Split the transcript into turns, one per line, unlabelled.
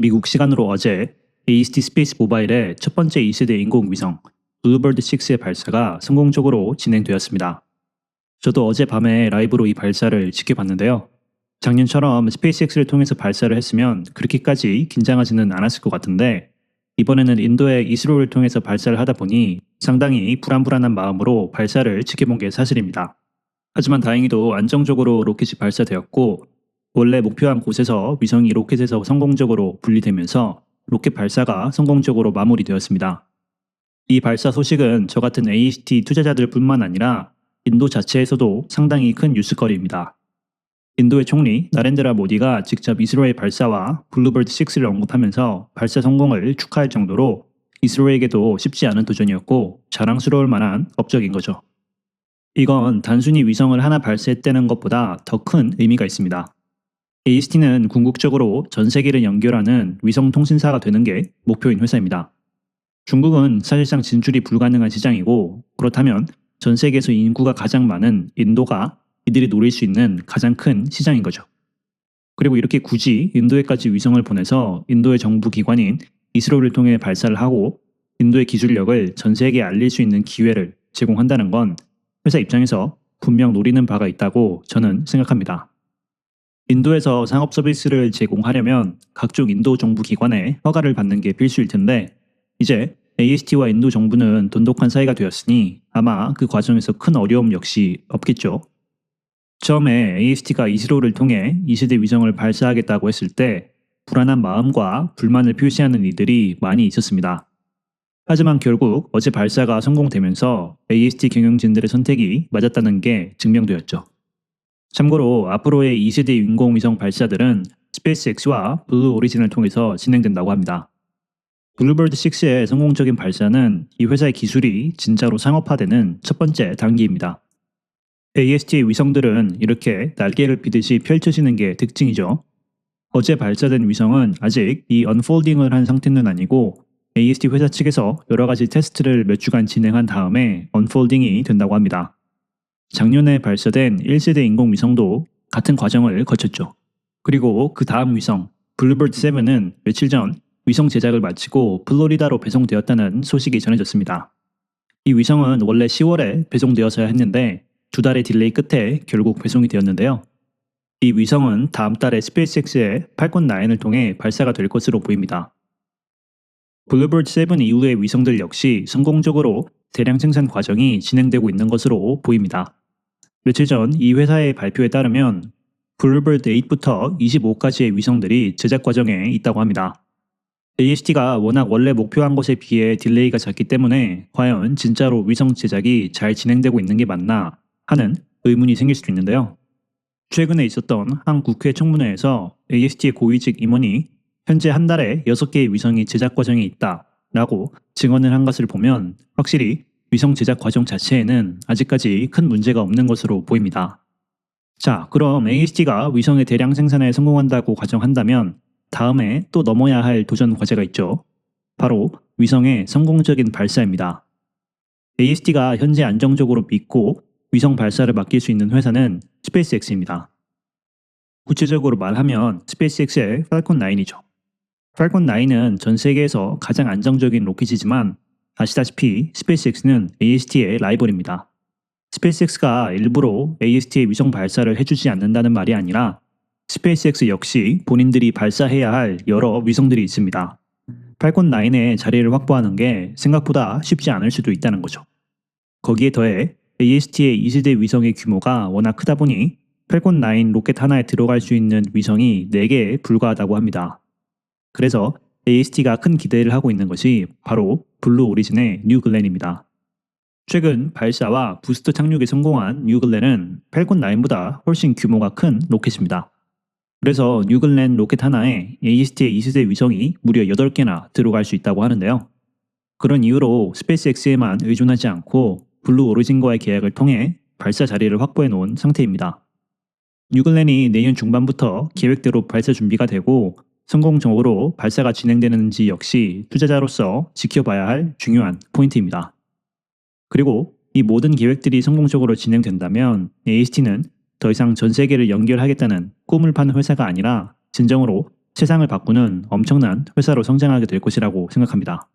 미국 시간으로 어제 AST 스페이스 모바일의 첫 번째 2세대 인공위성 블루버드 6의 발사가 성공적으로 진행되었습니다. 저도 어젯밤에 라이브로 이 발사를 지켜봤는데요. 작년처럼 스페이스X를 통해서 발사를 했으면 그렇게까지 긴장하지는 않았을 것 같은데 이번에는 인도의 이스로를 통해서 발사를 하다 보니 상당히 불안불안한 마음으로 발사를 지켜본 게 사실입니다. 하지만 다행히도 안정적으로 로켓이 발사되었고 원래 목표한 곳에서 위성이 로켓에서 성공적으로 분리되면서 로켓 발사가 성공적으로 마무리되었습니다. 이 발사 소식은 저 같은 AST 투자자들뿐만 아니라 인도 자체에서도 상당히 큰 뉴스거리입니다. 인도의 총리 나렌드라 모디가 직접 이스로의 발사와 블루버드 6를 언급하면서 발사 성공을 축하할 정도로 이스로에게도 쉽지 않은 도전이었고 자랑스러울 만한 업적인 거죠. 이건 단순히 위성을 하나 발사했다는 것보다 더 큰 의미가 있습니다. AST는 궁극적으로 전 세계를 연결하는 위성 통신사가 되는 게 목표인 회사입니다. 중국은 사실상 진출이 불가능한 시장이고 그렇다면 전 세계에서 인구가 가장 많은 인도가 이들이 노릴 수 있는 가장 큰 시장인 거죠. 그리고 이렇게 굳이 인도에까지 위성을 보내서 인도의 정부 기관인 이스로를 통해 발사를 하고 인도의 기술력을 전 세계에 알릴 수 있는 기회를 제공한다는 건 회사 입장에서 분명 노리는 바가 있다고 저는 생각합니다. 인도에서 상업 서비스를 제공하려면 각종 인도 정부 기관의 허가를 받는 게 필수일 텐데 이제 AST와 인도 정부는 돈독한 사이가 되었으니 아마 그 과정에서 큰 어려움 역시 없겠죠. 처음에 AST가 이스로를 통해 2세대 위성을 발사하겠다고 했을 때 불안한 마음과 불만을 표시하는 이들이 많이 있었습니다. 하지만 결국 어제 발사가 성공되면서 AST 경영진들의 선택이 맞았다는 게 증명되었죠. 참고로 앞으로의 2세대 인공위성 발사들은 스페이스X와 블루 오리진을 통해서 진행된다고 합니다. 블루버드 6의 성공적인 발사는 이 회사의 기술이 진짜로 상업화되는 첫 번째 단계입니다. AST의 위성들은 이렇게 날개를 피듯이 펼쳐지는 게 특징이죠. 어제 발사된 위성은 아직 이 언폴딩을 한 상태는 아니고 AST 회사 측에서 여러 가지 테스트를 몇 주간 진행한 다음에 언폴딩이 된다고 합니다. 작년에 발사된 1세대 인공위성도 같은 과정을 거쳤죠. 그리고 그 다음 위성, 블루버드 7은 며칠 전 위성 제작을 마치고 플로리다로 배송되었다는 소식이 전해졌습니다. 이 위성은 원래 10월에 배송되었어야 했는데 2달의 딜레이 끝에 결국 배송이 되었는데요. 이 위성은 다음 달에 스페이스X의 팔콘 9을 통해 발사가 될 것으로 보입니다. 블루버드 7 이후의 위성들 역시 성공적으로 대량 생산 과정이 진행되고 있는 것으로 보입니다. 며칠 전 이 회사의 발표에 따르면 블루버드 8부터 25까지의 위성들이 제작 과정에 있다고 합니다. AST가 워낙 원래 목표한 것에 비해 딜레이가 잦기 때문에 과연 진짜로 위성 제작이 잘 진행되고 있는 게 맞나 하는 의문이 생길 수도 있는데요. 최근에 있었던 한 국회 청문회에서 AST의 고위직 임원이 현재 한 달에 6개의 위성이 제작 과정에 있다 라고 증언을 한 것을 보면 확실히 위성 제작 과정 자체에는 아직까지 큰 문제가 없는 것으로 보입니다. 자, 그럼 AST가 위성의 대량 생산에 성공한다고 가정한다면 다음에 또 넘어야 할 도전 과제가 있죠. 바로 위성의 성공적인 발사입니다. AST가 현재 안정적으로 믿고 위성 발사를 맡길 수 있는 회사는 스페이스X입니다. 구체적으로 말하면 스페이스X의 팔콘 9이죠. 팔콘 9은 전 세계에서 가장 안정적인 로켓이지만 아시다시피 스페이스X는 AST의 라이벌입니다. 스페이스X가 일부러 AST의 위성 발사를 해주지 않는다는 말이 아니라 스페이스X 역시 본인들이 발사해야 할 여러 위성들이 있습니다. 팔콘 9의 자리를 확보하는 게 생각보다 쉽지 않을 수도 있다는 거죠. 거기에 더해 AST의 2세대 위성의 규모가 워낙 크다 보니 팔콘 9 로켓 하나에 들어갈 수 있는 위성이 4개에 불과하다고 합니다. 그래서 AST가 큰 기대를 하고 있는 것이 바로 블루 오리진의 뉴글렌입니다. 최근 발사와 부스터 착륙에 성공한 뉴글렌은 팔콘 9보다 훨씬 규모가 큰 로켓입니다. 그래서 뉴글렌 로켓 하나에 AST의 2세대 위성이 무려 8개나 들어갈 수 있다고 하는데요. 그런 이유로 스페이스X에만 의존하지 않고 블루 오리진과의 계약을 통해 발사 자리를 확보해 놓은 상태입니다. 뉴글렌이 내년 중반부터 계획대로 발사 준비가 되고 성공적으로 발사가 진행되는지 역시 투자자로서 지켜봐야 할 중요한 포인트입니다. 그리고 이 모든 계획들이 성공적으로 진행된다면 AST는 더 이상 전 세계를 연결하겠다는 꿈을 파는 회사가 아니라 진정으로 세상을 바꾸는 엄청난 회사로 성장하게 될 것이라고 생각합니다.